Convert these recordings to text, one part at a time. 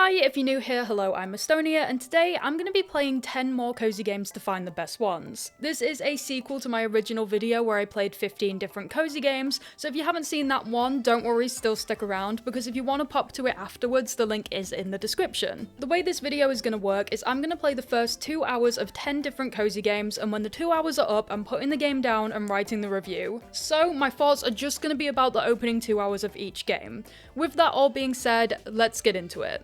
Hi, if you're new here, hello, I'm Mystonia, and today I'm going to be playing 10 more cozy games to find the best ones. This is a sequel to my original video where I played 15 different cozy games, so if you haven't seen that one, don't worry, still stick around, because if you want to pop to it afterwards, the link is in the description. The way this video is going to work is I'm going to play the first 2 hours of 10 different cozy games, and when the 2 hours are up, I'm putting the game down and writing the review. So my thoughts are just going to be about the opening 2 hours of each game. With that all being said, let's get into it.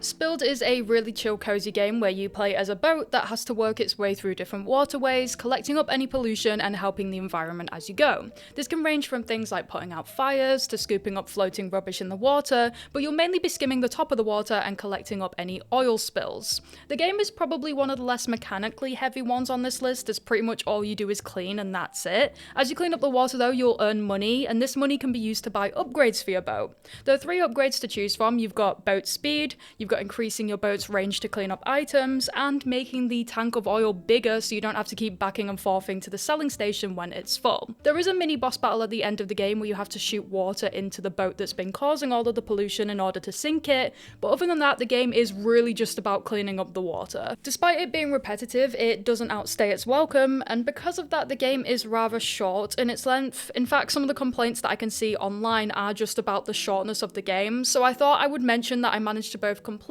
Spilled is a really chill cozy game where you play as a boat that has to work its way through different waterways, collecting up any pollution and helping the environment as you go. This can range from things like putting out fires to scooping up floating rubbish in the water, but you'll mainly be skimming the top of the water and collecting up any oil spills. The game is probably one of the less mechanically heavy ones on this list, as pretty much all you do is clean and that's it. As you clean up the water though, you'll earn money, and this money can be used to buy upgrades for your boat. There are 3 upgrades to choose from. You've got boat speed, you've got increasing your boat's range to clean up items, and making the tank of oil bigger so you don't have to keep backing and forthing to the selling station when it's full. There is a mini boss battle at the end of the game where you have to shoot water into the boat that's been causing all of the pollution in order to sink it, but other than that, the game is really just about cleaning up the water. Despite it being repetitive, it doesn't outstay its welcome, and because of that, the game is rather short in its length. In fact, some of the complaints that I can see online are just about the shortness of the game, so I thought I would mention that I managed to both complete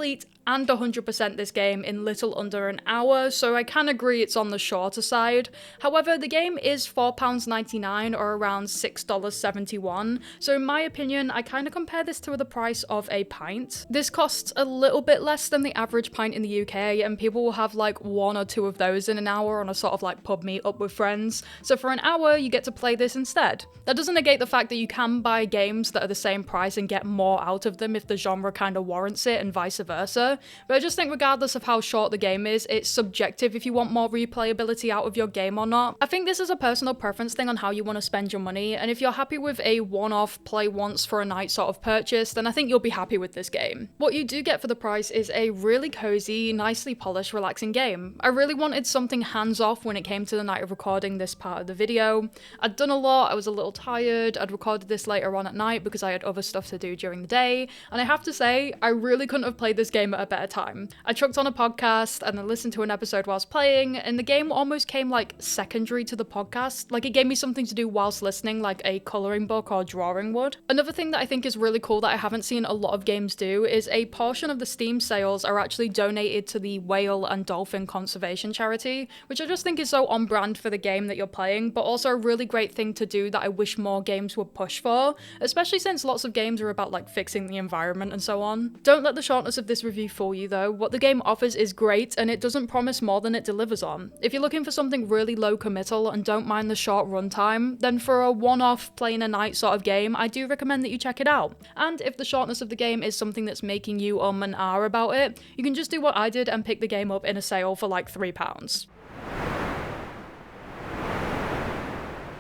and 100% this game in little under an hour, so I can agree it's on the shorter side. However, the game is £4.99 or around $6.71, so in my opinion, I kind of compare this to the price of a pint. This costs a little bit less than the average pint in the UK, and people will have like 1 or 2 of those in an hour on a sort of like pub meet up with friends, so for an hour you get to play this instead. That doesn't negate the fact that you can buy games that are the same price and get more out of them if the genre kind of warrants it, and vice versa. But I just think regardless of how short the game is, it's subjective if you want more replayability out of your game or not. I think this is a personal preference thing on how you want to spend your money, and if you're happy with a one-off play once for a night sort of purchase, then I think you'll be happy with this game. What you do get for the price is a really cozy, nicely polished, relaxing game. I really wanted something hands-off when it came to the night of recording this part of the video. I'd done a lot, I was a little tired, I'd recorded this later on at night because I had other stuff to do during the day, and I have to say, I really couldn't have played this game at a better time. I chucked on a podcast and then listened to an episode whilst playing, and the game almost came like secondary to the podcast. Like, it gave me something to do whilst listening, like a colouring book or drawing would. Another thing that I think is really cool that I haven't seen a lot of games do is a portion of the Steam sales are actually donated to the whale and dolphin conservation charity, which I just think is so on brand for the game that you're playing, but also a really great thing to do that I wish more games would push for, especially since lots of games are about like fixing the environment and so on. Don't let the shortness of this review fool you though. What the game offers is great, and it doesn't promise more than it delivers on. If you're looking for something really low committal and don't mind the short runtime, then for a one-off play in a night sort of game, I do recommend that you check it out. And if the shortness of the game is something that's making you and ah about it, you can just do what I did and pick the game up in a sale for like £3.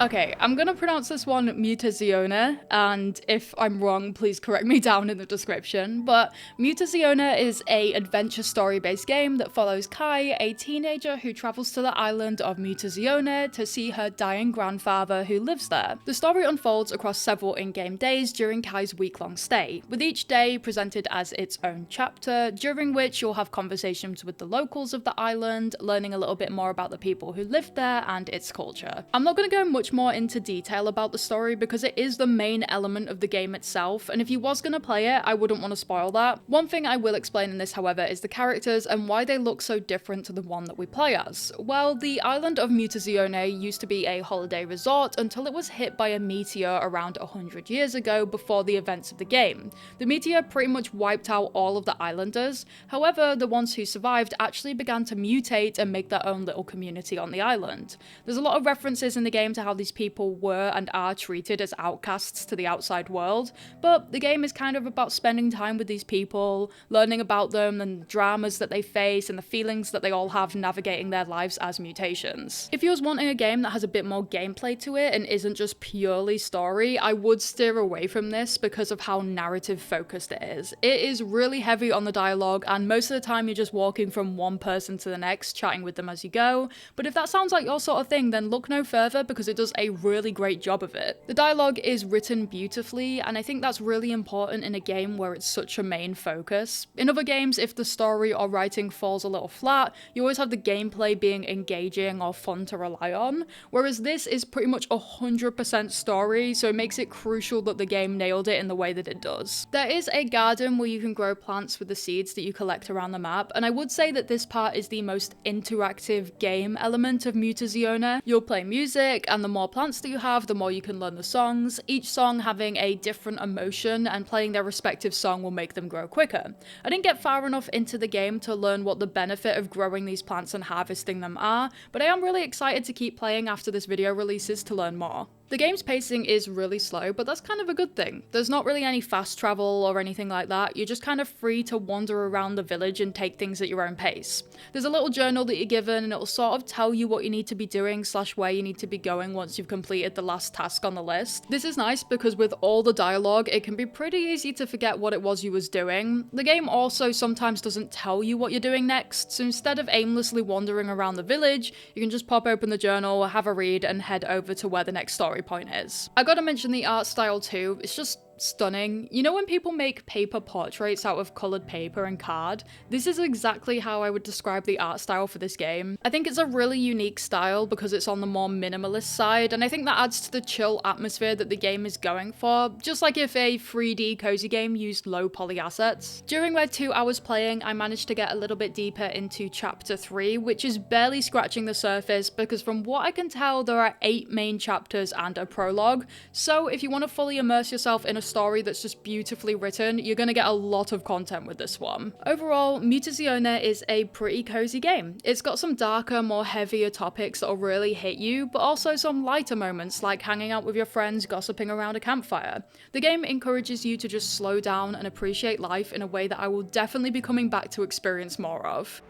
Okay, I'm gonna pronounce this one Mutazione, and if I'm wrong, please correct me down in the description, but Mutazione is a adventure story-based game that follows Kai, a teenager who travels to the island of Mutazione to see her dying grandfather who lives there. The story unfolds across several in-game days during Kai's week-long stay, with each day presented as its own chapter, during which you'll have conversations with the locals of the island, learning a little bit more about the people who live there and its culture. I'm not gonna go much more into detail about the story because it is the main element of the game itself, and if you was gonna play it, I wouldn't want to spoil that. One thing I will explain in this, however, is the characters and why they look so different to the one that we play as. Well, the island of Mutazione used to be a holiday resort until it was hit by a meteor around 100 years ago before the events of the game. The meteor pretty much wiped out all of the islanders, however, the ones who survived actually began to mutate and make their own little community on the island. There's a lot of references in the game to how these people were and are treated as outcasts to the outside world, but the game is kind of about spending time with these people, learning about them and the dramas that they face and the feelings that they all have navigating their lives as mutations. If you was wanting a game that has a bit more gameplay to it and isn't just purely story, I would steer away from this because of how narrative focused it is. It is really heavy on the dialogue, and most of the time you're just walking from one person to the next, chatting with them as you go, but if that sounds like your sort of thing, then look no further because it doesn't does a really great job of it. The dialogue is written beautifully, and I think that's really important in a game where it's such a main focus. In other games, if the story or writing falls a little flat, you always have the gameplay being engaging or fun to rely on, whereas this is pretty much 100% story, so it makes it crucial that the game nailed it in the way that it does. There is a garden where you can grow plants with the seeds that you collect around the map, and I would say that this part is the most interactive game element of Mutazione. You'll play music, and the more plants that you have, the more you can learn the songs, each song having a different emotion, and playing their respective song will make them grow quicker. I didn't get far enough into the game to learn what the benefit of growing these plants and harvesting them are, but I am really excited to keep playing after this video releases to learn more. The game's pacing is really slow, but that's kind of a good thing. There's not really any fast travel or anything like that, you're just kind of free to wander around the village and take things at your own pace. There's a little journal that you're given, and it'll sort of tell you what you need to be doing / where you need to be going once you've completed the last task on the list. This is nice because with all the dialogue, it can be pretty easy to forget what it was you was doing. The game also sometimes doesn't tell you what you're doing next, so instead of aimlessly wandering around the village, you can just pop open the journal, have a read, and head over to where the next story point is. I gotta mention the art style too, it's just stunning. You know when people make paper portraits out of coloured paper and card? This is exactly how I would describe the art style for this game. I think it's a really unique style because it's on the more minimalist side, and I think that adds to the chill atmosphere that the game is going for, just like if a 3D cozy game used low poly assets. During my 2 hours playing, I managed to get a little bit deeper into chapter 3, which is barely scratching the surface because from what I can tell, there are 8 main chapters and a prologue, so if you want to fully immerse yourself in a story that's just beautifully written, you're gonna get a lot of content with this one. Overall, Mutazione is a pretty cozy game. It's got some darker, more heavier topics that'll really hit you, but also some lighter moments like hanging out with your friends, gossiping around a campfire. The game encourages you to just slow down and appreciate life in a way that I will definitely be coming back to experience more of.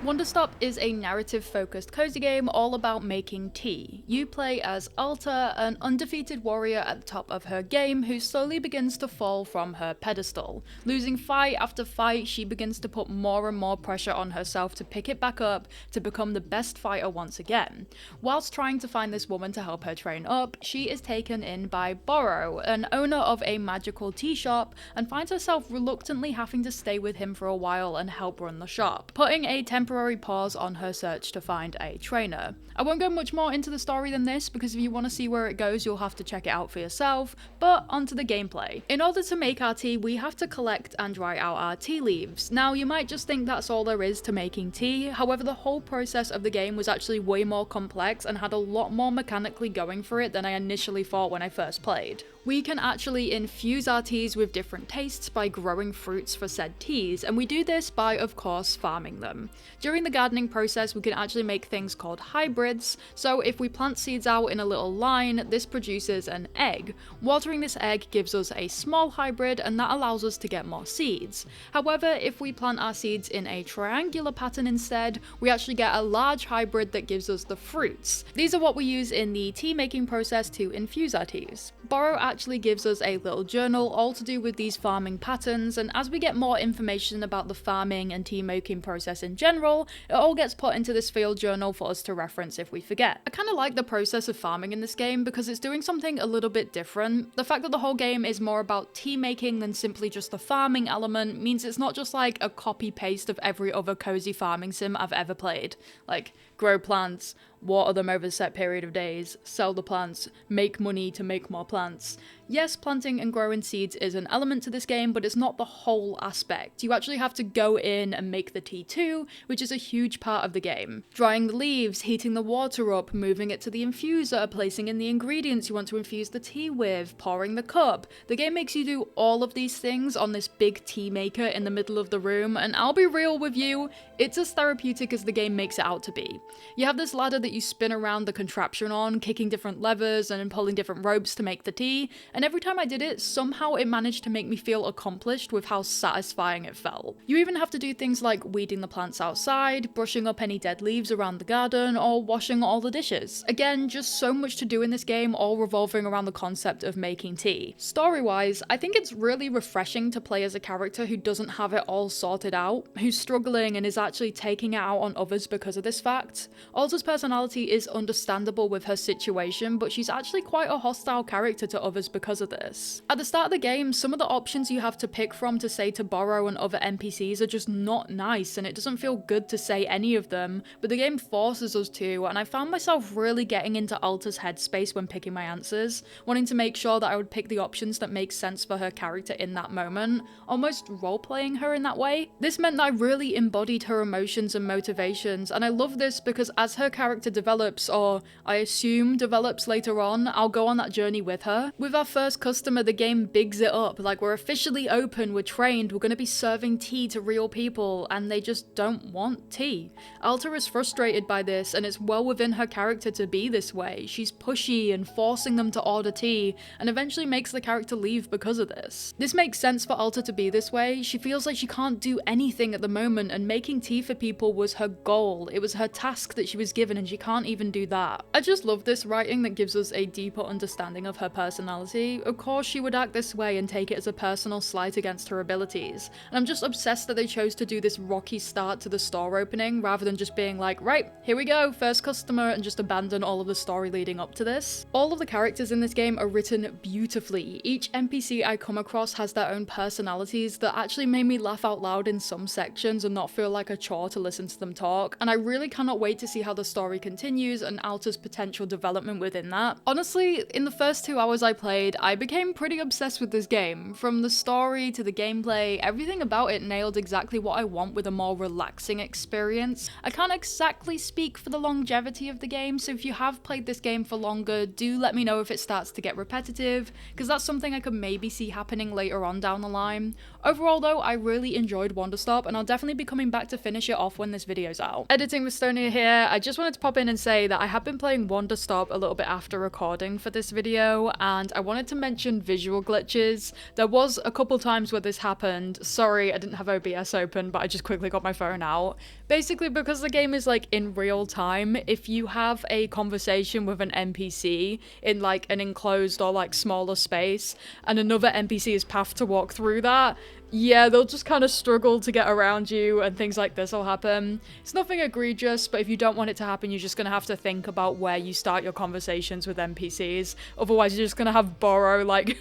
Wanderstop is a narrative-focused cozy game all about making tea. You play as Alta, an undefeated warrior at the top of her game who slowly begins to fall from her pedestal. Losing fight after fight, she begins to put more and more pressure on herself to pick it back up to become the best fighter once again. Whilst trying to find this woman to help her train up, she is taken in by Borrow, an owner of a magical tea shop, and finds herself reluctantly having to stay with him for a while and help run the shop, putting a temporary pause on her search to find a trainer. I won't go much more into the story than this because if you want to see where it goes, you'll have to check it out for yourself, but onto the gameplay. In order to make our tea, we have to collect and dry out our tea leaves. Now, you might just think that's all there is to making tea, however, the whole process of the game was actually way more complex and had a lot more mechanically going for it than I initially thought when I first played. We can actually infuse our teas with different tastes by growing fruits for said teas, and we do this by, of course, farming them. During the gardening process, we can actually make things called hybrids, so if we plant seeds out in a little line, this produces an egg. Watering this egg gives us a small hybrid, and that allows us to get more seeds. However, if we plant our seeds in a triangular pattern instead, we actually get a large hybrid that gives us the fruits. These are what we use in the tea making process to infuse our teas. Borrow actually gives us a little journal all to do with these farming patterns, and as we get more information about the farming and tea making process in general, it all gets put into this field journal for us to reference if we forget. I kind of like the process of farming in this game because it's doing something a little bit different. The fact that the whole game is more about tea making than simply just the farming element means it's not just like a copy paste of every other cozy farming sim I've ever played. Like, grow plants, water them over a set period of days, sell the plants, make money to make more plants. Yes, planting and growing seeds is an element to this game, but it's not the whole aspect. You actually have to go in and make the tea too, which is a huge part of the game. Drying the leaves, heating the water up, moving it to the infuser, placing in the ingredients you want to infuse the tea with, pouring the cup. The game makes you do all of these things on this big tea maker in the middle of the room, and I'll be real with you, it's as therapeutic as the game makes it out to be. You have this ladder that you spin around the contraption on, kicking different levers and pulling different ropes to make the tea, and every time I did it, somehow it managed to make me feel accomplished with how satisfying it felt. You even have to do things like weeding the plants outside, brushing up any dead leaves around the garden, or washing all the dishes. Again, just so much to do in this game, all revolving around the concept of making tea. Story-wise, I think it's really refreshing to play as a character who doesn't have it all sorted out, who's struggling and is actually taking it out on others because of this fact. react. Alta's personality is understandable with her situation, but she's actually quite a hostile character to others because of this. At the start of the game, some of the options you have to pick from to say to Borrow and other NPCs are just not nice, and it doesn't feel good to say any of them, but the game forces us to, and I found myself really getting into Alta's headspace when picking my answers, wanting to make sure that I would pick the options that make sense for her character in that moment, almost role-playing her in that way. This meant that I really embodied her emotions and motivations, and I love this because as her character develops, or I assume develops later on, I'll go on that journey with her. With our first customer, the game bigs it up, like we're officially open, we're trained, we're going to be serving tea to real people, and they just don't want tea. Alta is frustrated by this, and it's well within her character to be this way. She's pushy and forcing them to order tea, and eventually makes the character leave because of this. This makes sense for Alta to be this way. She feels like she can't do anything at the moment, and making tea for people was her goal. It was her task that she was given, and she can't even do that. I just love this writing that gives us a deeper understanding of her personality. Of course, she would act this way and take it as a personal slight against her abilities, and I'm just obsessed that they chose to do this rocky start to the store opening rather than just being like, right, here we go, first customer, and just abandon all of the story leading up to this. All of the characters in this game are written beautifully. Each NPC I come across has their own personalities that actually made me laugh out loud in some sections and not feel like a chore to listen to them talk, and I really cannot wait to see how the story continues and Alta's potential development within that. Honestly, in the first 2 hours I played, I became pretty obsessed with this game. From the story to the gameplay, everything about it nailed exactly what I want with a more relaxing experience. I can't exactly speak for the longevity of the game, so if you have played this game for longer, do let me know if it starts to get repetitive, because that's something I could maybe see happening later on down the line. Overall though, I really enjoyed Wanderstop, and I'll definitely be coming back to finish it off when this video's out. Editing Mystonia here. I just wanted to pop in and say that I have been playing Wanderstop a little bit after recording for this video, and I wanted to mention visual glitches. There was a couple times where this happened. Sorry, I didn't have OBS open, but I just quickly got my phone out. Basically, because the game is like in real time, if you have a conversation with an NPC in like an enclosed or like smaller space, and another NPC is path to walk through that, yeah, they'll just kind of struggle to get around you and things like this will happen. It's nothing egregious, but if you don't want it to happen, you're just going to have to think about where you start your conversations with NPCs. Otherwise, you're just going to have Borrow like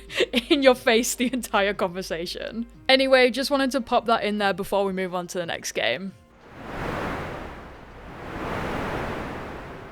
in your face the entire conversation. Anyway, just wanted to pop that in there before we move on to the next game.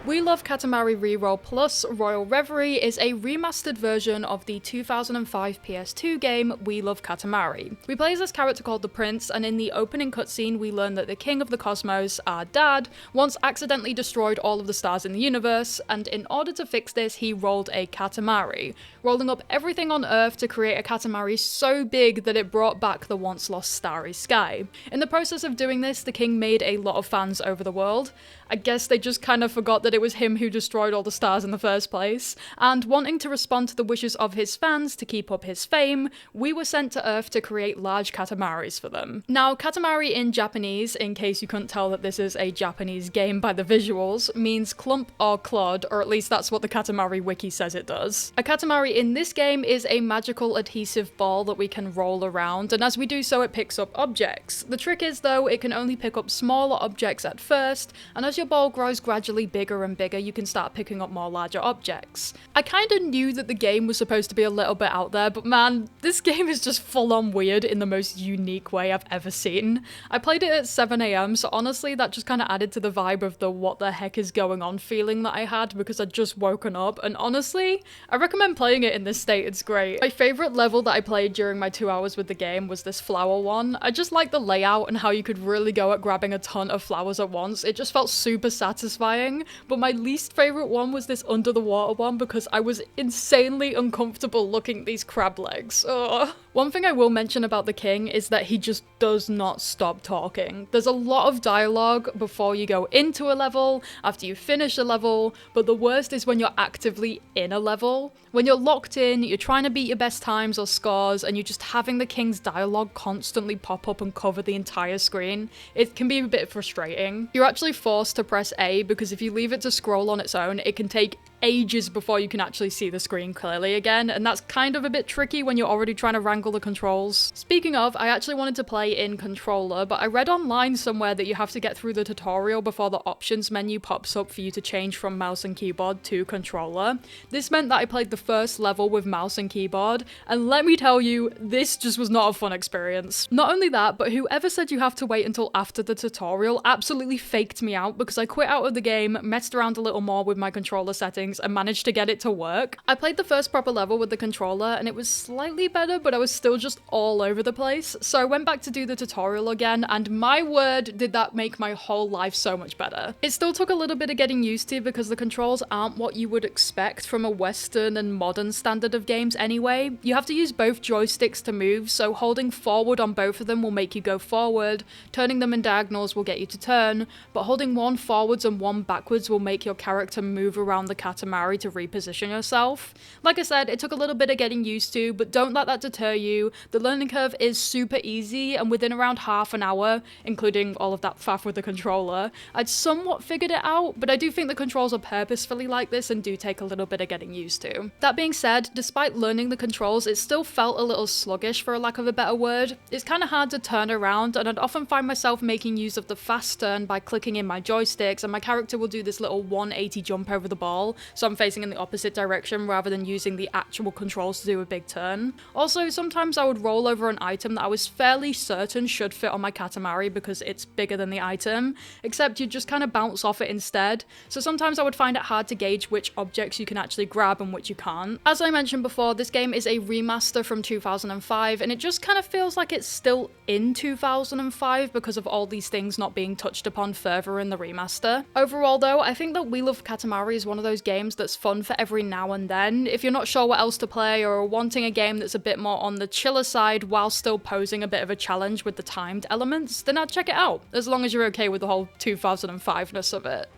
We Love Katamari Reroll Plus Royal Reverie is a remastered version of the 2005 PS2 game We Love Katamari. We play as this character called the Prince, and in the opening cutscene we learn that the King of the Cosmos, our dad, once accidentally destroyed all of the stars in the universe, and in order to fix this he rolled a Katamari, rolling up everything on Earth to create a Katamari so big that it brought back the once lost starry sky. In the process of doing this, the king made a lot of fans over the world. I guess they just kind of forgot that it was him who destroyed all the stars in the first place, and wanting to respond to the wishes of his fans to keep up his fame, we were sent to Earth to create large Katamaris for them. Now, Katamari in Japanese, in case you couldn't tell that this is a Japanese game by the visuals, means clump or clod, or at least that's what the Katamari wiki says it does. A Katamari in this game is a magical adhesive ball that we can roll around, and as we do so it picks up objects. The trick is though, it can only pick up smaller objects at first, and as your ball grows gradually bigger and bigger, you can start picking up more larger objects. I kinda knew that the game was supposed to be a little bit out there, but man, this game is just full on weird in the most unique way I've ever seen. I played it at 7 AM, so honestly that just kinda added to the vibe of the what the heck is going on feeling that I had because I'd just woken up, and honestly, I recommend playing it in this state, it's great. My favourite level that I played during my 2 hours with the game was this flower one. I just like the layout and how you could really go at grabbing a ton of flowers at once. It just felt super satisfying, but my least favourite one was this under the water one because I was insanely uncomfortable looking at these crab legs. Ugh. One thing I will mention about the king is that he just does not stop talking. There's a lot of dialogue before you go into a level, after you finish a level, but the worst is when you're actively in a level. When you're locked in, you're trying to beat your best times or scores, and you're just having the king's dialogue constantly pop up and cover the entire screen. It can be a bit frustrating. You're actually forced to press A because if you leave it to scroll on its own, it can take ages before you can actually see the screen clearly again, and that's kind of a bit tricky when you're already trying to wrangle the controls. Speaking of, I actually wanted to play in controller, but I read online somewhere that you have to get through the tutorial before the options menu pops up for you to change from mouse and keyboard to controller. This meant that I played the first level with mouse and keyboard, and let me tell you, this just was not a fun experience. Not only that, but whoever said you have to wait until after the tutorial absolutely faked me out, because I quit out of the game, messed around a little more with my controller settings, and managed to get it to work. I played the first proper level with the controller, and it was slightly better, but I was still just all over the place. So I went back to do the tutorial again, and my word, did that make my whole life so much better. It still took a little bit of getting used to because the controls aren't what you would expect from a Western and modern standard of games anyway. You have to use both joysticks to move, so holding forward on both of them will make you go forward, turning them in diagonals will get you to turn, but holding one forwards and one backwards will make your character move around the Katamari to reposition yourself. Like I said, it took a little bit of getting used to, but don't let that deter you. The learning curve is super easy, and within around half an hour, including all of that faff with the controller, I'd somewhat figured it out, but I do think the controls are purposefully like this and do take a little bit of getting used to. That being said, despite learning the controls, it still felt a little sluggish for a lack of a better word. It's kind of hard to turn around, and I'd often find myself making use of the fast turn by clicking in my joysticks, and my character will do this little 180 jump over the ball, so I'm facing in the opposite direction rather than using the actual controls to do a big turn. Also, sometimes I would roll over an item that I was fairly certain should fit on my Katamari because it's bigger than the item, except you just kind of bounce off it instead, so sometimes I would find it hard to gauge which objects you can actually grab and which you can't. As I mentioned before, this game is a remaster from 2005, and it just kind of feels like it's still in 2005 because of all these things not being touched upon further in the remaster. Overall though, I think that Wheel of Katamari is one of those games that's fun for every now and then. If you're not sure what else to play or are wanting a game that's a bit more on the chiller side while still posing a bit of a challenge with the timed elements, then I'd check it out, as long as you're okay with the whole 2005-ness of it.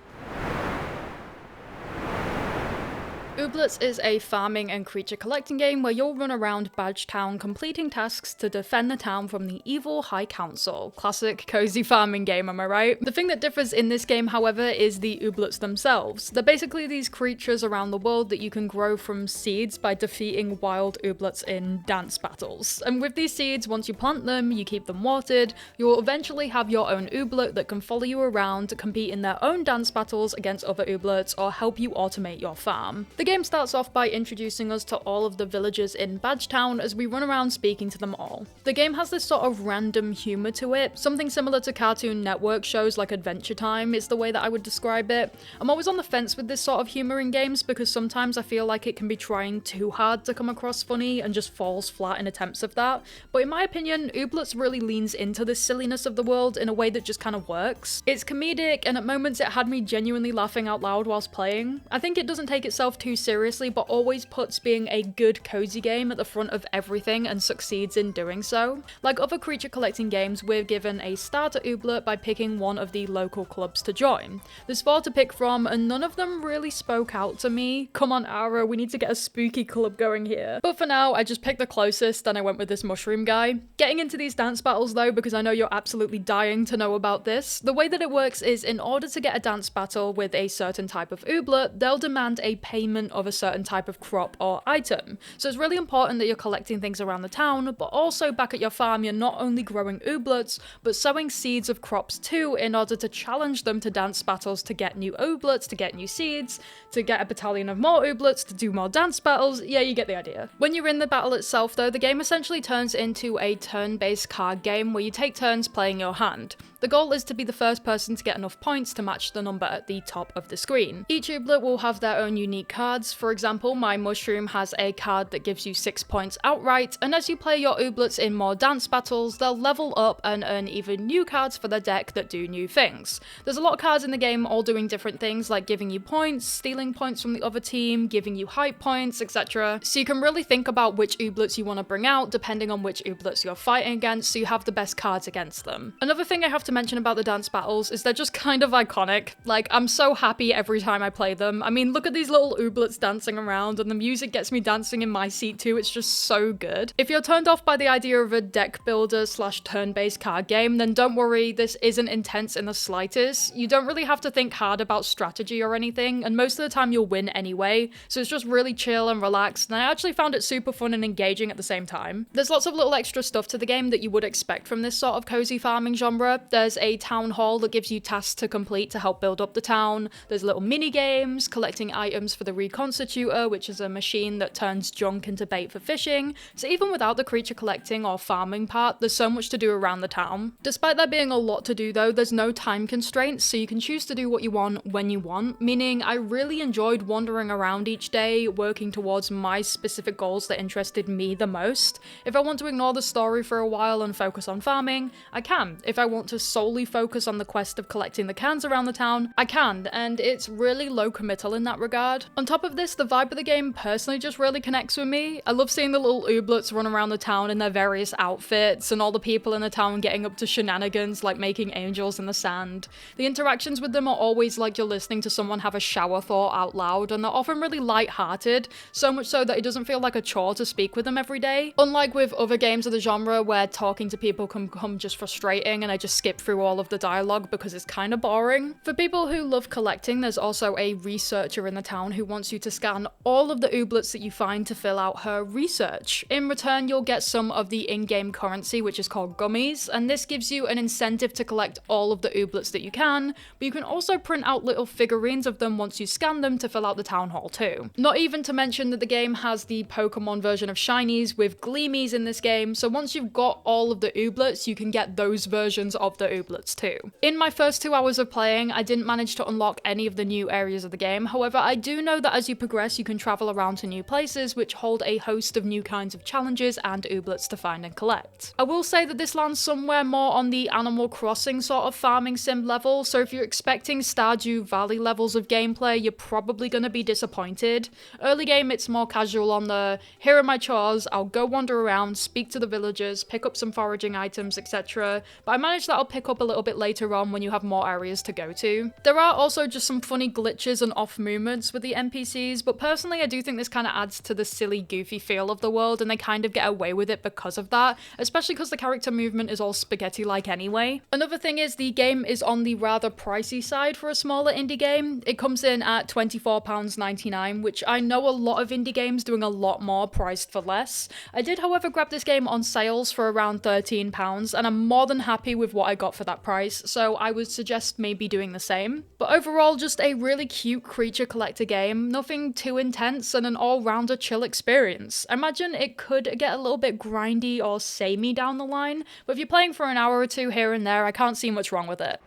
Ooblets is a farming and creature collecting game where you'll run around Badge Town completing tasks to defend the town from the evil High Council. Classic cozy farming game, am I right? The thing that differs in this game, however, is the Ooblets themselves. They're basically these creatures around the world that you can grow from seeds by defeating wild Ooblets in dance battles. And with these seeds, once you plant them, you keep them watered, you will eventually have your own Ooblet that can follow you around, compete in their own dance battles against other Ooblets, or help you automate your farm. The game starts off by introducing us to all of the villagers in Badge Town as we run around speaking to them all. The game has this sort of random humor to it, something similar to Cartoon Network shows like Adventure Time is the way that I would describe it. I'm always on the fence with this sort of humor in games because sometimes I feel like it can be trying too hard to come across funny and just falls flat in attempts of that, but in my opinion, Ooblets really leans into the silliness of the world in a way that just kind of works. It's comedic, and at moments it had me genuinely laughing out loud whilst playing. I think it doesn't take itself too seriously, but always puts being a good cozy game at the front of everything and succeeds in doing so. Like other creature collecting games, we're given a starter Ooblet by picking one of the local clubs to join. There's 4 to pick from, and none of them really spoke out to me. Come on, Ara, we need to get a spooky club going here. But for now, I just picked the closest and I went with this mushroom guy. Getting into these dance battles though, because I know you're absolutely dying to know about this, the way that it works is in order to get a dance battle with a certain type of Ooblet, they'll demand a payment of a certain type of crop or item. So it's really important that you're collecting things around the town, but also back at your farm you're not only growing Ooblets, but sowing seeds of crops too in order to challenge them to dance battles to get new Ooblets, to get new seeds, to get a battalion of more Ooblets, to do more dance battles. Yeah, you get the idea. When you're in the battle itself though, the game essentially turns into a turn-based card game where you take turns playing your hand. The goal is to be the first person to get enough points to match the number at the top of the screen. Each Ooblet will have their own unique cards. For example, my mushroom has a card that gives you 6 points outright, and as you play your Ooblets in more dance battles, they'll level up and earn even new cards for their deck that do new things. There's a lot of cards in the game all doing different things like giving you points, stealing points from the other team, giving you hype points, etc. So you can really think about which Ooblets you want to bring out depending on which Ooblets you're fighting against, so you have the best cards against them. Another thing I have to mention about the dance battles is they're just kind of iconic. Like, I'm so happy every time I play them. I mean, look at these little Ooblets ooblets dancing around, and the music gets me dancing in my seat too. It's just so good. If you're turned off by the idea of a deck builder / turn-based card game, then don't worry, this isn't intense in the slightest. You don't really have to think hard about strategy or anything, and most of the time you'll win anyway, so it's just really chill and relaxed, and I actually found it super fun and engaging at the same time. There's lots of little extra stuff to the game that you would expect from this sort of cozy farming genre. There's a town hall that gives you tasks to complete to help build up the town. There's little mini games, collecting items for the reconstitutor, which is a machine that turns junk into bait for fishing. So even without the creature collecting or farming part, there's so much to do around the town. Despite there being a lot to do though, there's no time constraints, so you can choose to do what you want when you want, meaning I really enjoyed wandering around each day, working towards my specific goals that interested me the most. If I want to ignore the story for a while and focus on farming, I can. If I want to solely focus on the quest of collecting the cans around the town, I can, and it's really low committal in that regard. On top of this, the vibe of the game personally just really connects with me. I love seeing the little ooblets run around the town in their various outfits, and all the people in the town getting up to shenanigans like making angels in the sand. The interactions with them are always like you're listening to someone have a shower thought out loud, and they're often really light-hearted, so much so that it doesn't feel like a chore to speak with them every day. Unlike with other games of the genre where talking to people can become just frustrating and I just skip through all of the dialogue because it's kind of boring. For people who love collecting, there's also a researcher in the town who wants you to scan all of the ooblets that you find to fill out her research. In return, you'll get some of the in-game currency, which is called gummies, and this gives you an incentive to collect all of the ooblets that you can, but you can also print out little figurines of them once you scan them to fill out the town hall too. Not even to mention that the game has the Pokemon version of shinies with gleamies in this game, so once you've got all of the ooblets, you can get those versions of the ooblets too. In my first 2 hours of playing, I didn't manage to unlock any of the new areas of the game. However, I do know that as you progress, you can travel around to new places, which hold a host of new kinds of challenges and ooblets to find and collect. I will say that this lands somewhere more on the Animal Crossing sort of farming sim level, so if you're expecting Stardew Valley levels of gameplay, you're probably going to be disappointed. Early game, it's more casual on the, here are my chores, I'll go wander around, speak to the villagers, pick up some foraging items, etc. But I managed that I'll pick up a little bit later on when you have more areas to go to. There are also just some funny glitches and off movements with the NPCs, but personally I do think this kind of adds to the silly, goofy feel of the world, and they kind of get away with it because of that, especially because the character movement is all spaghetti-like anyway. Another thing is the game is on the rather pricey side for a smaller indie game. It comes in at £24.99, which I know a lot of indie games doing a lot more priced for less. I did, however, grab this game on sales for around £13, and I'm more than happy with what I got for that price, so I would suggest maybe doing the same. But overall, just a really cute creature collector game, nothing too intense, and an all-rounder chill experience. I imagine it could get a little bit grindy or samey down the line, but if you're playing for an hour or two here and there, I can't see much wrong with it.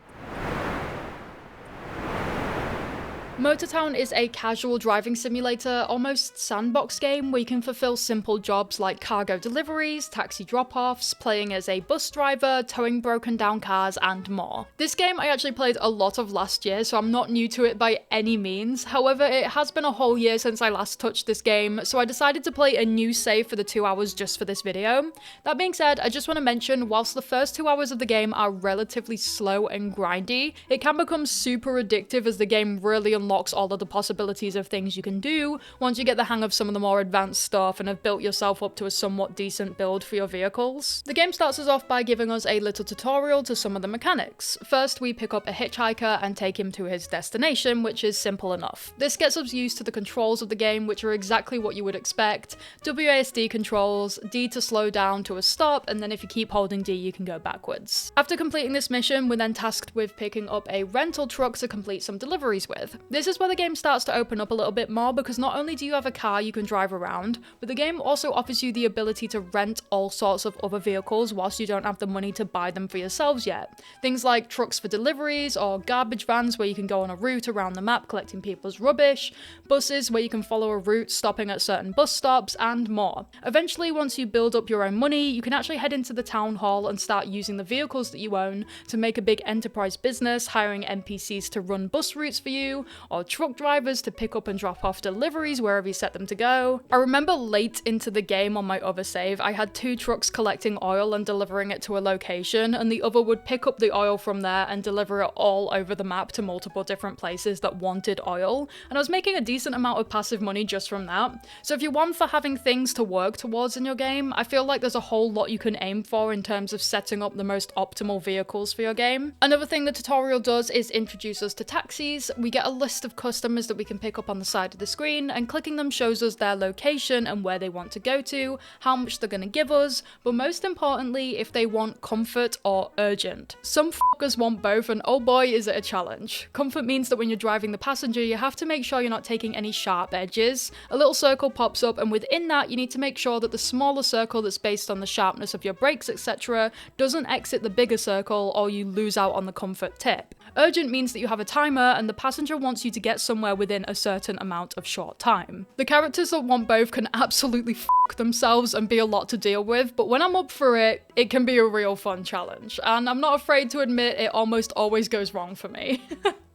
Motortown is a casual driving simulator, almost sandbox game where you can fulfill simple jobs like cargo deliveries, taxi drop-offs, playing as a bus driver, towing broken down cars, and more. This game I actually played a lot of last year, so I'm not new to it by any means. However, it has been a whole year since I last touched this game, so I decided to play a new save for the 2 hours just for this video. That being said, I just want to mention, whilst the first 2 hours of the game are relatively slow and grindy, it can become super addictive as the game really unlocks all of the possibilities of things you can do once you get the hang of some of the more advanced stuff and have built yourself up to a somewhat decent build for your vehicles. The game starts us off by giving us a little tutorial to some of the mechanics. First, we pick up a hitchhiker and take him to his destination, which is simple enough. This gets us used to the controls of the game, which are exactly what you would expect. WASD controls, D to slow down to a stop, and then if you keep holding D, you can go backwards. After completing this mission, we're then tasked with picking up a rental truck to complete some deliveries with. This is where the game starts to open up a little bit more, because not only do you have a car you can drive around, but the game also offers you the ability to rent all sorts of other vehicles whilst you don't have the money to buy them for yourselves yet. Things like trucks for deliveries, or garbage vans where you can go on a route around the map collecting people's rubbish, buses where you can follow a route stopping at certain bus stops, and more. Eventually, once you build up your own money, you can actually head into the town hall and start using the vehicles that you own to make a big enterprise business, hiring NPCs to run bus routes for you, or truck drivers to pick up and drop off deliveries wherever you set them to go. I remember late into the game on my other save, I had 2 trucks collecting oil and delivering it to a location, and the other would pick up the oil from there and deliver it all over the map to multiple different places that wanted oil, and I was making a decent amount of passive money just from that. So if you're one for having things to work towards in your game, I feel like there's a whole lot you can aim for in terms of setting up the most optimal vehicles for your game. Another thing the tutorial does is introduce us to taxis. We get a list of customers that we can pick up on the side of the screen, and clicking them shows us their location and where they want to go to, how much they're going to give us, but most importantly, if they want comfort or urgent. Some fuckers want both, and oh boy is it a challenge. Comfort means that when you're driving the passenger, you have to make sure you're not taking any sharp edges. A little circle pops up, and within that you need to make sure that the smaller circle that's based on the sharpness of your brakes, etc., doesn't exit the bigger circle or you lose out on the comfort tip. Urgent means that you have a timer and the passenger wants you to get somewhere within a certain amount of short time. The characters that want both can absolutely fuck themselves and be a lot to deal with, but when I'm up for it, it can be a real fun challenge, and I'm not afraid to admit it almost always goes wrong for me.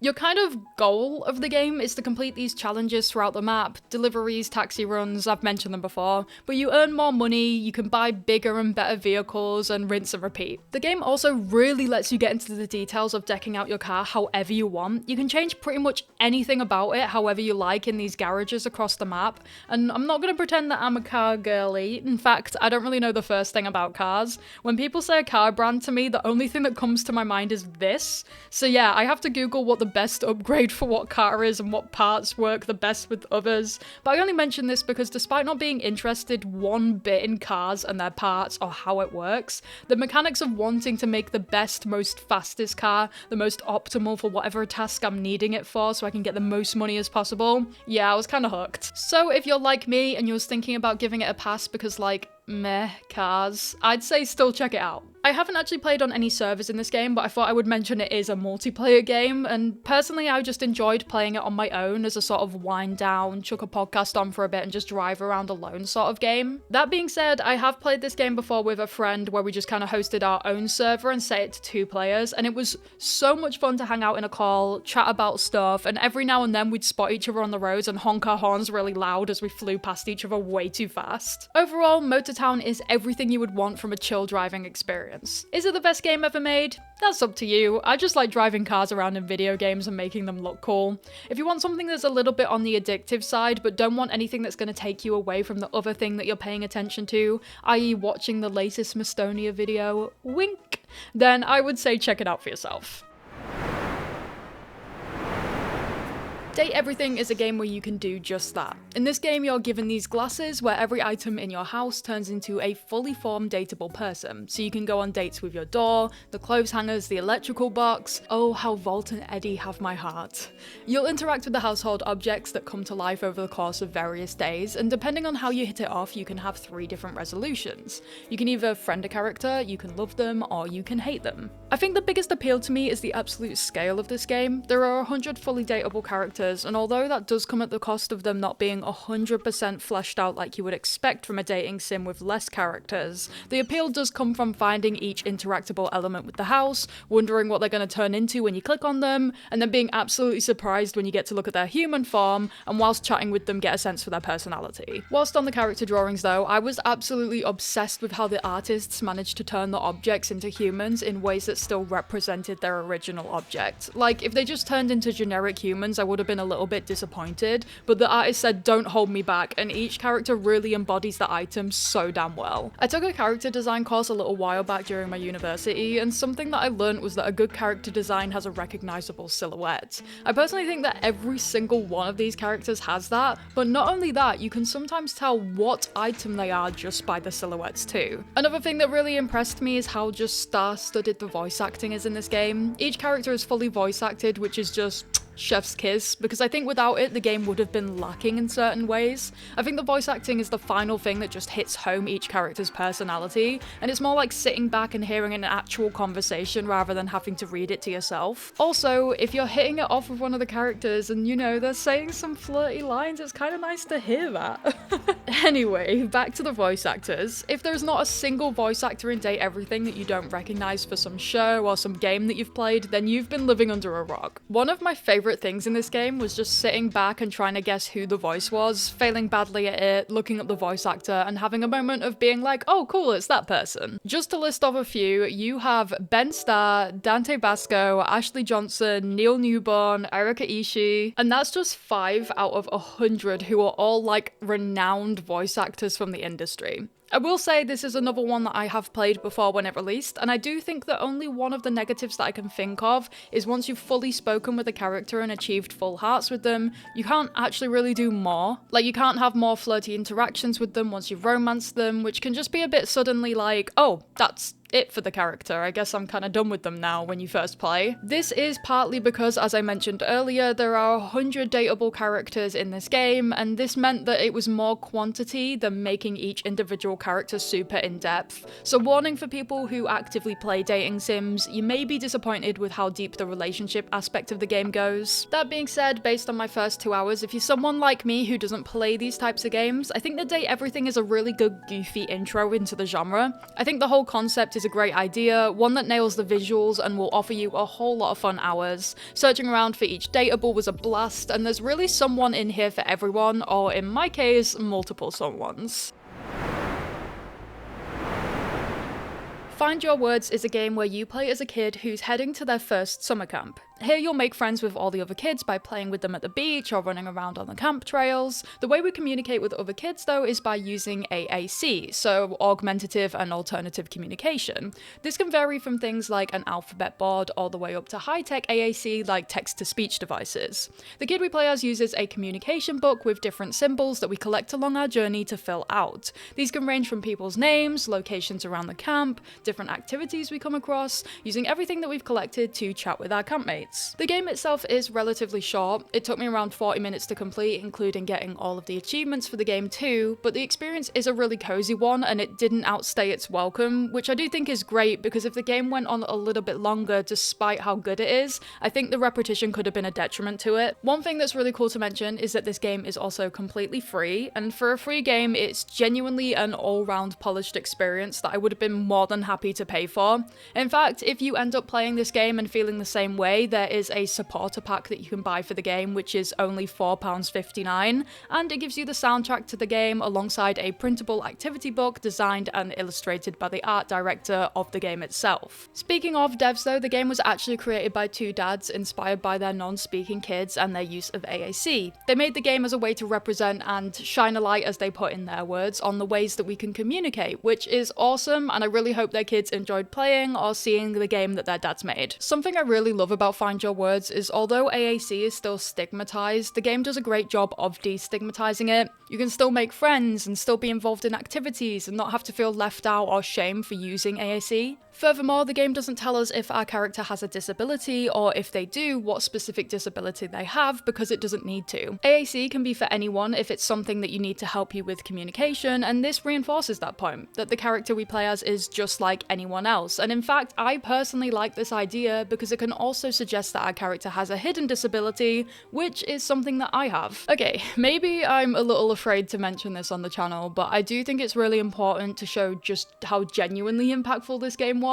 Your kind of goal of the game is to complete these challenges throughout the map, deliveries, taxi runs, I've mentioned them before, but you earn more money, you can buy bigger and better vehicles, and rinse and repeat. The game also really lets you get into the details of decking out your car however you want. You can change pretty much anything about it however you like in these garages across the map, and I'm not going to pretend that I'm a car girly. In fact, I don't really know the first thing about cars. When people say a car brand to me, the only thing that comes to my mind is this. So yeah, I have to Google what the best upgrade for what car is and what parts work the best with others. But I only mention this because despite not being interested one bit in cars and their parts or how it works, the mechanics of wanting to make the best, most fastest car the most optimal for whatever task I'm needing it for so I can get the most money as possible, yeah, I was kind of hooked. So if you're like me and you're thinking about giving it a pass because like, meh, cars, I'd say still check it out. I haven't actually played on any servers in this game, but I thought I would mention it is a multiplayer game, and personally I just enjoyed playing it on my own as a sort of wind down, chuck a podcast on for a bit and just drive around alone sort of game. That being said, I have played this game before with a friend where we just kind of hosted our own server and set it to 2 players, and it was so much fun to hang out in a call, chat about stuff, and every now and then we'd spot each other on the roads and honk our horns really loud as we flew past each other way too fast. Overall, Motortown is everything you would want from a chill driving experience. Is it the best game ever made? That's up to you. I just like driving cars around in video games and making them look cool. If you want something that's a little bit on the addictive side, but don't want anything that's going to take you away from the other thing that you're paying attention to, i.e. watching the latest Mystonia video, wink, then I would say check it out for yourself. Date Everything is a game where you can do just that. In this game, you're given these glasses where every item in your house turns into a fully formed dateable person. So you can go on dates with your door, the clothes hangers, the electrical box. Oh, how Volt and Eddie have my heart. You'll interact with the household objects that come to life over the course of various days, and depending on how you hit it off, you can have 3 different resolutions. You can either friend a character, you can love them, or you can hate them. I think the biggest appeal to me is the absolute scale of this game. There are 100 fully dateable characters, and although that does come at the cost of them not being 100% fleshed out like you would expect from a dating sim with less characters, the appeal does come from finding each interactable element with the house, wondering what they're going to turn into when you click on them, and then being absolutely surprised when you get to look at their human form, and whilst chatting with them get a sense for their personality. Whilst on the character drawings though, I was absolutely obsessed with how the artists managed to turn the objects into humans in ways that still represented their original object. Like, if they just turned into generic humans, I would have been a little bit disappointed, but the artist said don't hold me back, and each character really embodies the item so damn well. I took a character design course a little while back during my university, and something that I learned was that a good character design has a recognizable silhouette. I personally think that every single one of these characters has that, but not only that, you can sometimes tell what item they are just by the silhouettes too. Another thing that really impressed me is how just star-studded the voice acting is in this game. Each character is fully voice acted, which is just chef's kiss, because I think without it, the game would have been lacking in certain ways. I think the voice acting is the final thing that just hits home each character's personality, and it's more like sitting back and hearing an actual conversation rather than having to read it to yourself. Also, if you're hitting it off with one of the characters and, you know, they're saying some flirty lines, it's kind of nice to hear that. Anyway, back to the voice actors. If there's not a single voice actor in Date Everything that you don't recognize for some show or some game that you've played, then you've been living under a rock. One of my favorite favourite things in this game was just sitting back and trying to guess who the voice was, failing badly at it, looking up the voice actor, and having a moment of being like, oh cool, it's that person. Just to list off a few, you have Ben Starr, Dante Basco, Ashley Johnson, Neil Newborn, Erika Ishii, and that's just 5 out of 100 who are all like renowned voice actors from the industry. I will say this is another one that I have played before when it released, and I do think that only one of the negatives that I can think of is once you've fully spoken with a character and achieved full hearts with them, you can't actually really do more. Like, you can't have more flirty interactions with them once you've romanced them, which can just be a bit suddenly like, oh, that's it for the character. I guess I'm kind of done with them now when you first play. This is partly because, as I mentioned earlier, there are 100 dateable characters in this game, and this meant that it was more quantity than making each individual character super in-depth. So warning for people who actively play dating sims, you may be disappointed with how deep the relationship aspect of the game goes. That being said, based on my first 2 hours, if you're someone like me who doesn't play these types of games, I think that Date Everything is a really good goofy intro into the genre. I think the whole concept is a great idea, one that nails the visuals and will offer you a whole lot of fun hours. Searching around for each dateable was a blast, and there's really someone in here for everyone, or in my case, multiple someones. Find Your Words is a game where you play as a kid who's heading to their first summer camp. Here you'll make friends with all the other kids by playing with them at the beach or running around on the camp trails. The way we communicate with other kids though is by using AAC, so augmentative and alternative communication. This can vary from things like an alphabet board all the way up to high-tech AAC like text-to-speech devices. The kid we play as uses a communication book with different symbols that we collect along our journey to fill out. These can range from people's names, locations around the camp, different activities we come across, using everything that we've collected to chat with our campmates. The game itself is relatively short. It took me around 40 minutes to complete, including getting all of the achievements for the game too, but the experience is a really cozy one and it didn't outstay its welcome, which I do think is great because if the game went on a little bit longer despite how good it is, I think the repetition could have been a detriment to it. One thing that's really cool to mention is that this game is also completely free, and for a free game it's genuinely an all-round polished experience that I would have been more than happy to pay for. In fact, if you end up playing this game and feeling the same way, there is a supporter pack that you can buy for the game, which is only £4.59, and it gives you the soundtrack to the game alongside a printable activity book designed and illustrated by the art director of the game itself. Speaking of devs though, the game was actually created by 2 dads inspired by their non-speaking kids and their use of AAC. They made the game as a way to represent and shine a light, as they put in their words, on the ways that we can communicate, which is awesome, and I really hope their kids enjoyed playing or seeing the game that their dads made. Something I really love about Find Your Words is although AAC is still stigmatized, the game does a great job of destigmatizing it. You can still make friends and still be involved in activities and not have to feel left out or shame for using AAC. Furthermore, the game doesn't tell us if our character has a disability, or if they do, what specific disability they have, because it doesn't need to. AAC can be for anyone if it's something that you need to help you with communication, and this reinforces that point, that the character we play as is just like anyone else. And in fact, I personally like this idea because it can also suggest that our character has a hidden disability, which is something that I have. Okay, maybe I'm a little afraid to mention this on the channel, but I do think it's really important to show just how genuinely impactful this game was.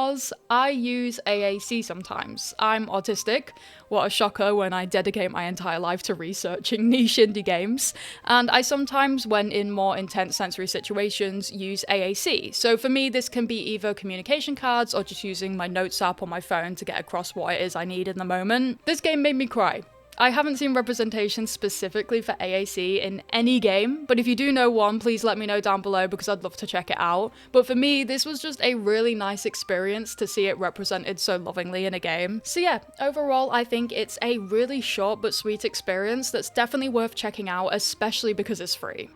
I use AAC sometimes. I'm autistic. What a shocker when I dedicate my entire life to researching niche indie games. And I sometimes, when in more intense sensory situations, use AAC. So for me, this can be either communication cards or just using my notes app on my phone to get across what it is I need in the moment. This game made me cry. I haven't seen representation specifically for AAC in any game, but if you do know one, please let me know down below because I'd love to check it out. But for me, this was just a really nice experience to see it represented so lovingly in a game. So yeah, overall, I think it's a really short but sweet experience that's definitely worth checking out, especially because it's free.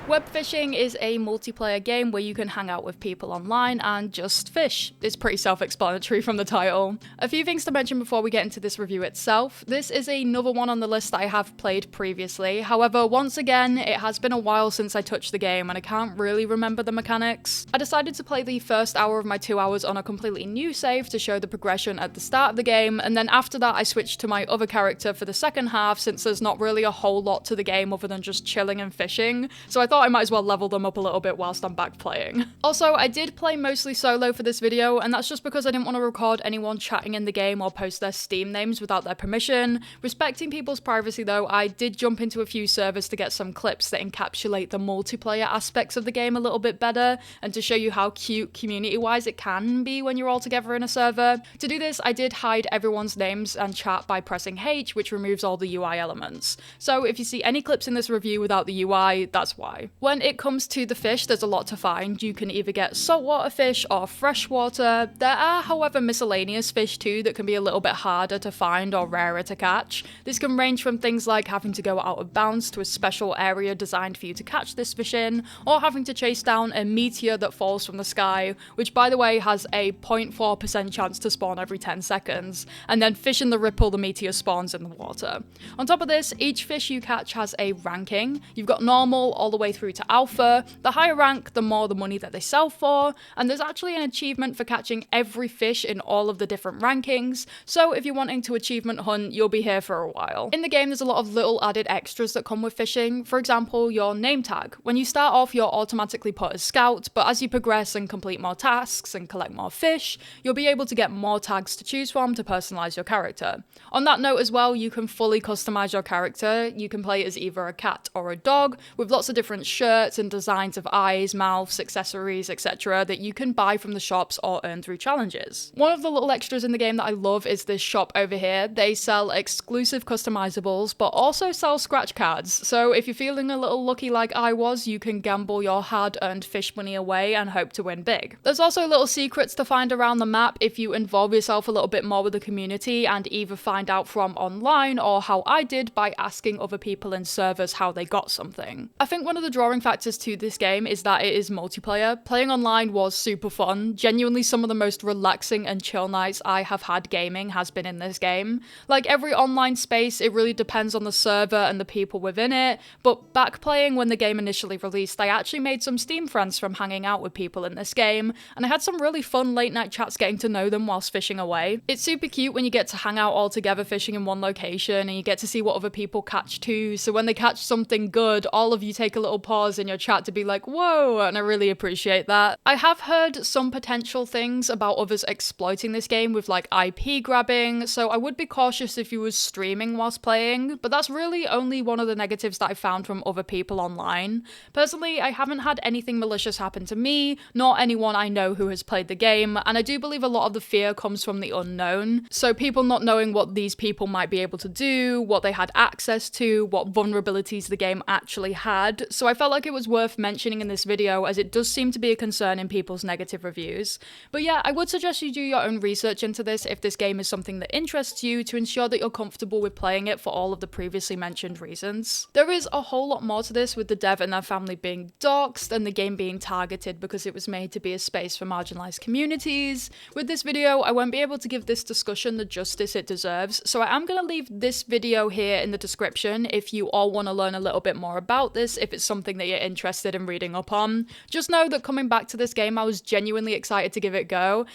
Webfishing is a multiplayer game where you can hang out with people online and just fish. It's pretty self-explanatory from the title. A few things to mention before we get into this review itself. This is another one on the list that I have played previously. However, once again, it has been a while since I touched the game and I can't really remember the mechanics. I decided to play the first hour of my 2 hours on a completely new save to show the progression at the start of the game, and then after that I switched to my other character for the second half since there's not really a whole lot to the game other than just chilling and fishing. So I thought thought I might as well level them up a little bit whilst I'm back playing. Also, I did play mostly solo for this video, and that's just because I didn't want to record anyone chatting in the game or post their Steam names without their permission. Respecting people's privacy though, I did jump into a few servers to get some clips that encapsulate the multiplayer aspects of the game a little bit better, and to show you how cute community-wise it can be when you're all together in a server. To do this, I did hide everyone's names and chat by pressing H, which removes all the UI elements. So if you see any clips in this review without the UI, that's why. When it comes to the fish, there's a lot to find. You can either get saltwater fish or freshwater. There are, however, miscellaneous fish too that can be a little bit harder to find or rarer to catch. This can range from things like having to go out of bounds to a special area designed for you to catch this fish in, or having to chase down a meteor that falls from the sky, which by the way has a 0.4% chance to spawn every 10 seconds, and then fish in the ripple the meteor spawns in the water. On top of this, each fish you catch has a ranking. You've got normal all the way through to alpha. The higher rank, the more the money that they sell for, and there's actually an achievement for catching every fish in all of the different rankings, so if you're wanting to achievement hunt, you'll be here for a while. In the game, there's a lot of little added extras that come with fishing. For example, your name tag. When you start off, you're automatically put as scout, but as you progress and complete more tasks and collect more fish, you'll be able to get more tags to choose from to personalize your character. On that note as well, you can fully customize your character. You can play as either a cat or a dog, with lots of different shirts and designs of eyes, mouths, accessories, etc. that you can buy from the shops or earn through challenges. One of the little extras in the game that I love is this shop over here. They sell exclusive customizables, but also sell scratch cards. So if you're feeling a little lucky like I was, you can gamble your hard-earned fish money away and hope to win big. There's also little secrets to find around the map if you involve yourself a little bit more with the community and either find out from online or how I did by asking other people in servers how they got something. I think one of the drawing factors to this game is that it is multiplayer. Playing online was super fun. Genuinely some of the most relaxing and chill nights I have had gaming has been in this game. Like every online space, it really depends on the server and the people within it, but back playing when the game initially released, I actually made some Steam friends from hanging out with people in this game, and I had some really fun late night chats getting to know them whilst fishing away. It's super cute when you get to hang out all together fishing in one location and you get to see what other people catch too, so when they catch something good, all of you take a little pause in your chat to be like, whoa, and I really appreciate that. I have heard some potential things about others exploiting this game with like IP grabbing, so I would be cautious if you was streaming whilst playing, but that's really only one of the negatives that I found from other people online. Personally, I haven't had anything malicious happen to me, nor anyone I know who has played the game, and I do believe a lot of the fear comes from the unknown, so people not knowing what these people might be able to do, what they had access to, what vulnerabilities the game actually had, so I felt like it was worth mentioning in this video as it does seem to be a concern in people's negative reviews. But yeah, I would suggest you do your own research into this if this game is something that interests you, to ensure that you're comfortable with playing it for all of the previously mentioned reasons. There is a whole lot more to this, with the dev and their family being doxxed and the game being targeted because it was made to be a space for marginalized communities. With this video, I won't be able to give this discussion the justice it deserves, so I am going to leave this video here in the description if you all want to learn a little bit more about this, if it's something that you're interested in reading up on. Just know that coming back to this game, I was genuinely excited to give it a go.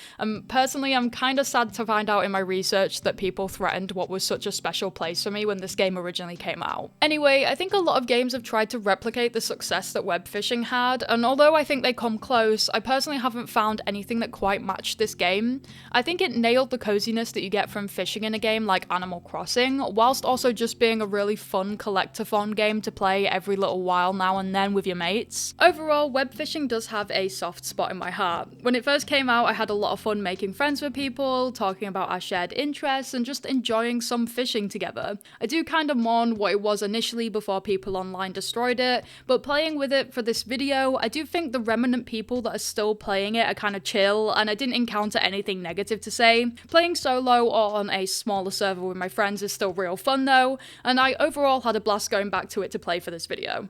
Personally, I'm kind of sad to find out in my research that people threatened what was such a special place for me when this game originally came out. Anyway, I think a lot of games have tried to replicate the success that Webfishing had, and although I think they come close, I personally haven't found anything that quite matched this game. I think it nailed the coziness that you get from fishing in a game like Animal Crossing, whilst also just being a really fun collectathon game to play every little while now and then with your mates. Overall, Webfishing does have a soft spot in my heart. When it first came out, I had a lot of fun making friends with people, talking about our shared interests, and just enjoying some fishing together. I do kind of mourn what it was initially before people online destroyed it, but playing with it for this video, I do think the remnant people that are still playing it are kind of chill, and I didn't encounter anything negative to say. Playing solo or on a smaller server with my friends is still real fun though, and I overall had a blast going back to it to play for this video.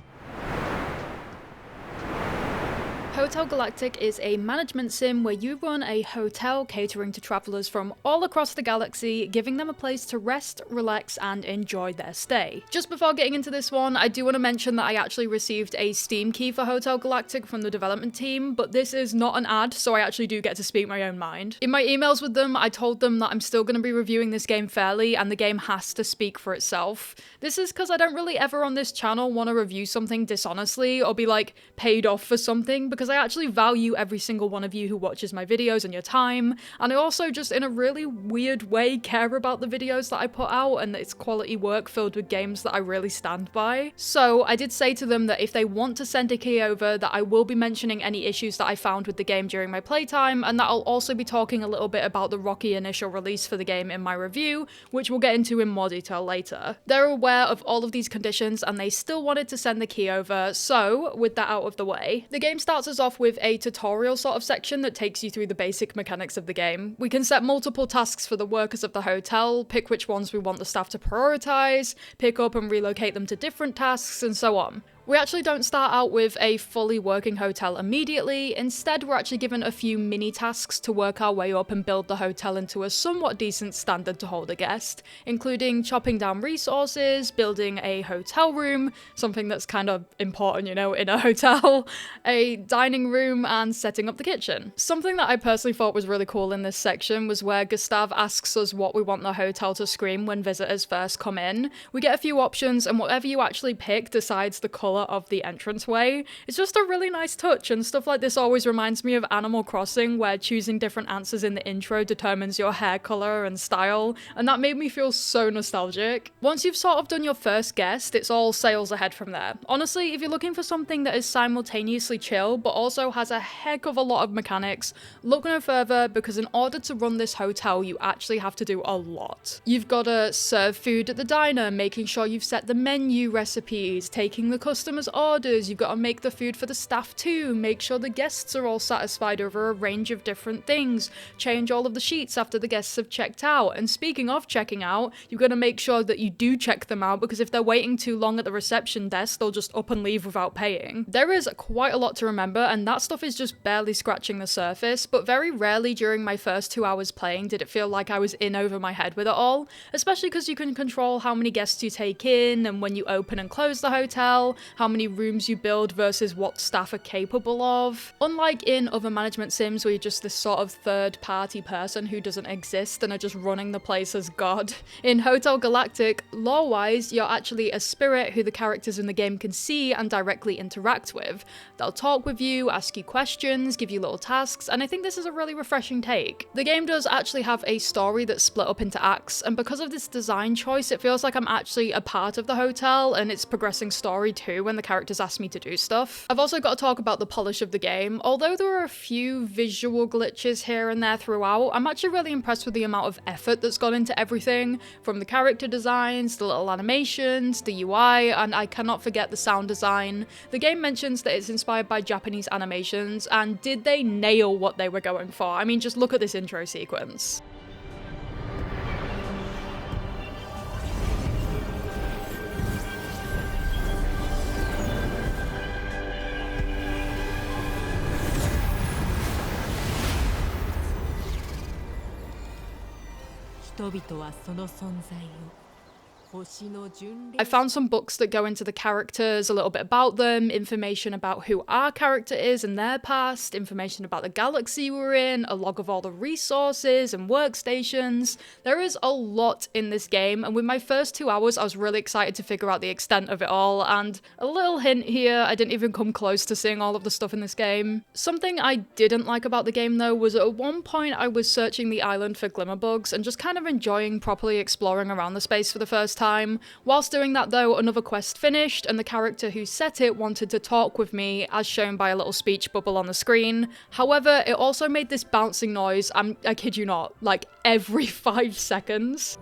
Hotel Galactic is a management sim where you run a hotel catering to travelers from all across the galaxy, giving them a place to rest, relax, and enjoy their stay. Just before getting into this one, I do want to mention that I actually received a Steam key for Hotel Galactic from the development team, but this is not an ad, so I actually do get to speak my own mind. In my emails with them, I told them that I'm still going to be reviewing this game fairly, and the game has to speak for itself. This is because I don't really ever on this channel want to review something dishonestly or be like paid off for something, because I actually value every single one of you who watches my videos and your time, and I also just in a really weird way care about the videos that I put out and that it's quality work filled with games that I really stand by. So I did say to them that if they want to send a key over, that I will be mentioning any issues that I found with the game during my playtime, and that I'll also be talking a little bit about the rocky initial release for the game in my review, which we'll get into in more detail later. They're aware of all of these conditions and they still wanted to send the key over, so with that out of the way, the game starts us off with a tutorial sort of section that takes you through the basic mechanics of the game. We can set multiple tasks for the workers of the hotel, pick which ones we want the staff to prioritize, pick up and relocate them to different tasks, and so on. We actually don't start out with a fully working hotel immediately. Instead, we're actually given a few mini tasks to work our way up and build the hotel into a somewhat decent standard to hold a guest, including chopping down resources, building a hotel room, something that's kind of important, you know, in a hotel, a dining room, and setting up the kitchen. Something that I personally thought was really cool in this section was where Gustav asks us what we want the hotel to scream when visitors first come in. We get a few options, and whatever you actually pick decides the colour of the entranceway. It's just a really nice touch, and stuff like this always reminds me of Animal Crossing, where choosing different answers in the intro determines your hair colour and style, and that made me feel so nostalgic. Once you've sort of done your first guest, it's all sails ahead from there. Honestly, if you're looking for something that is simultaneously chill but also has a heck of a lot of mechanics, look no further, because in order to run this hotel you actually have to do a lot. You've got to serve food at the diner, making sure you've set the menu recipes, taking the customers' orders, you've got to make the food for the staff too, make sure the guests are all satisfied over a range of different things, change all of the sheets after the guests have checked out, and speaking of checking out, you've got to make sure that you do check them out, because if they're waiting too long at the reception desk, they'll just up and leave without paying. There is quite a lot to remember, and that stuff is just barely scratching the surface, but very rarely during my first 2 hours playing did it feel like I was in over my head with it all, especially because you can control how many guests you take in, and when you open and close the hotel, how many rooms you build versus what staff are capable of. Unlike in other management sims where you're just this sort of third-party person who doesn't exist and are just running the place as God, in Hotel Galactic, lore-wise, you're actually a spirit who the characters in the game can see and directly interact with. They'll talk with you, ask you questions, give you little tasks, and I think this is a really refreshing take. The game does actually have a story that's split up into acts, and because of this design choice, it feels like I'm actually a part of the hotel and its progressing story too when the characters ask me to do stuff. I've also got to talk about the polish of the game. Although there are a few visual glitches here and there throughout, I'm actually really impressed with the amount of effort that's gone into everything, from the character designs, the little animations, the UI, and I cannot forget the sound design. The game mentions that it's inspired by Japanese animations, and did they nail what they were going for? I mean, just look at this intro sequence. I found some books that go into the characters, a little bit about them, information about who our character is and their past, information about the galaxy we're in, a log of all the resources and workstations. There is a lot in this game, and with my first 2 hours I was really excited to figure out the extent of it all, and a little hint here, I didn't even come close to seeing all of the stuff in this game. Something I didn't like about the game though was at one point I was searching the island for glimmerbugs and just kind of enjoying properly exploring around the space for the first time. Whilst doing that though, another quest finished and the character who set it wanted to talk with me, as shown by a little speech bubble on the screen. However, it also made this bouncing noise, I kid you not, like every 5 seconds.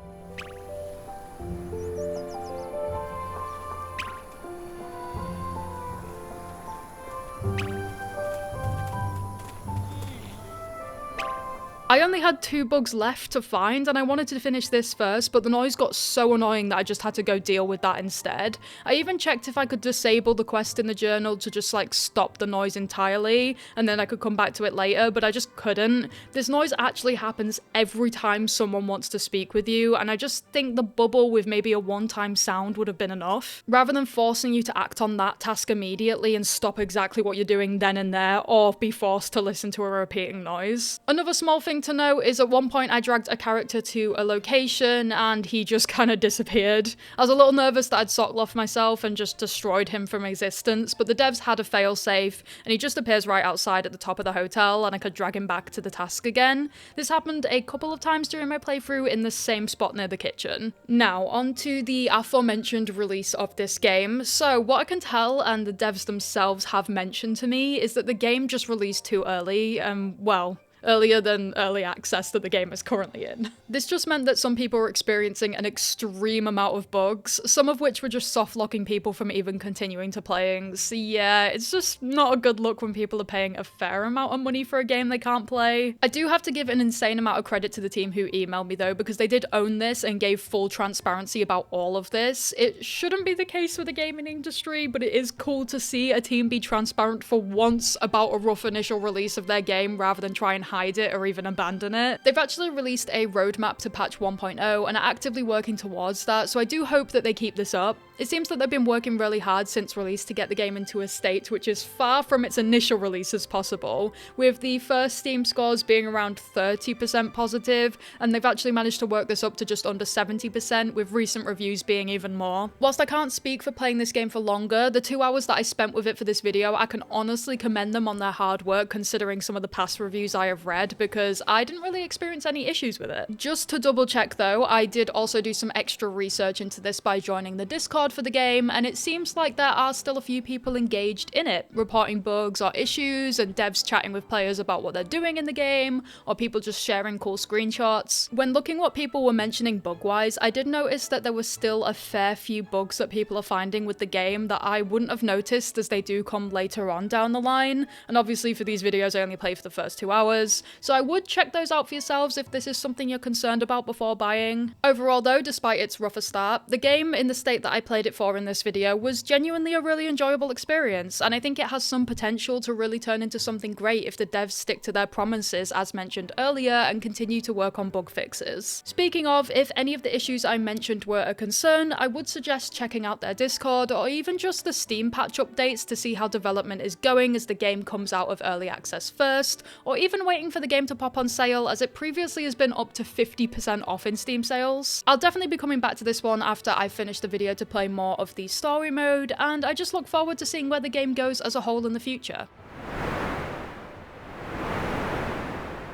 I only had 2 bugs left to find, and I wanted to finish this first, but the noise got so annoying that I just had to go deal with that instead. I even checked if I could disable the quest in the journal to just like stop the noise entirely, and then I could come back to it later, but I just couldn't. This noise actually happens every time someone wants to speak with you, and I just think the bubble with maybe a one-time sound would have been enough, rather than forcing you to act on that task immediately and stop exactly what you're doing then and there, or be forced to listen to a repeating noise. Another small thing to note is at one point I dragged a character to a location and he just kind of disappeared. I was a little nervous that I'd sockloff myself and just destroyed him from existence, but the devs had a failsafe and he just appears right outside at the top of the hotel and I could drag him back to the task again. This happened a couple of times during my playthrough in the same spot near the kitchen. Now, on to the aforementioned release of this game. So, what I can tell, and the devs themselves have mentioned to me, is that the game just released too early, well, earlier than early access that the game is currently in. This just meant that some people were experiencing an extreme amount of bugs, some of which were just soft-locking people from even continuing to playing. So yeah, it's just not a good look when people are paying a fair amount of money for a game they can't play. I do have to give an insane amount of credit to the team who emailed me though, because they did own this and gave full transparency about all of this. It shouldn't be the case with the gaming industry, but it is cool to see a team be transparent for once about a rough initial release of their game rather than try and hide it or even abandon it. They've actually released a roadmap to patch 1.0 and are actively working towards that, so I do hope that they keep this up. It seems that they've been working really hard since release to get the game into a state which is far from its initial release as possible, with the first Steam scores being around 30% positive, and they've actually managed to work this up to just under 70%, with recent reviews being even more. Whilst I can't speak for playing this game for longer, the 2 hours that I spent with it for this video, I can honestly commend them on their hard work considering some of the past reviews I have read, because I didn't really experience any issues with it. Just to double check though, I did also do some extra research into this by joining the Discord for the game, and it seems like there are still a few people engaged in it, reporting bugs or issues, and devs chatting with players about what they're doing in the game, or people just sharing cool screenshots. When looking what people were mentioning bug-wise, I did notice that there was still a fair few bugs that people are finding with the game that I wouldn't have noticed, as they do come later on down the line, and obviously for these videos I only play for the first 2 hours, so I would check those out for yourselves if this is something you're concerned about before buying. Overall though, despite its rougher start, the game in the state that I played it for in this video was genuinely a really enjoyable experience, and I think it has some potential to really turn into something great if the devs stick to their promises as mentioned earlier and continue to work on bug fixes. Speaking of, if any of the issues I mentioned were a concern, I would suggest checking out their Discord or even just the Steam patch updates to see how development is going as the game comes out of early access first, or even waiting for the game to pop on sale, as it previously has been up to 50% off in Steam sales. I'll definitely be coming back to this one after I finish the video to play more of the story mode, and I just look forward to seeing where the game goes as a whole in the future.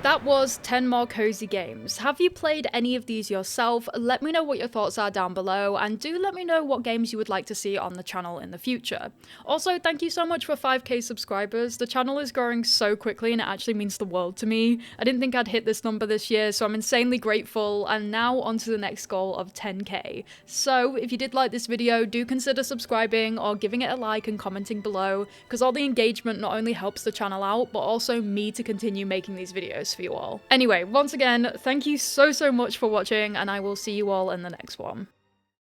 That was 10 more cozy games. Have you played any of these yourself? Let me know what your thoughts are down below, and do let me know what games you would like to see on the channel in the future. Also, thank you so much for 5k subscribers. The channel is growing so quickly and it actually means the world to me. I didn't think I'd hit this number this year, so I'm insanely grateful, and now on to the next goal of 10k. So if you did like this video, do consider subscribing or giving it a like and commenting below, because all the engagement not only helps the channel out, but also me to continue making these videos for you all. Anyway, once again, thank you so much for watching, and I will see you all in the next one.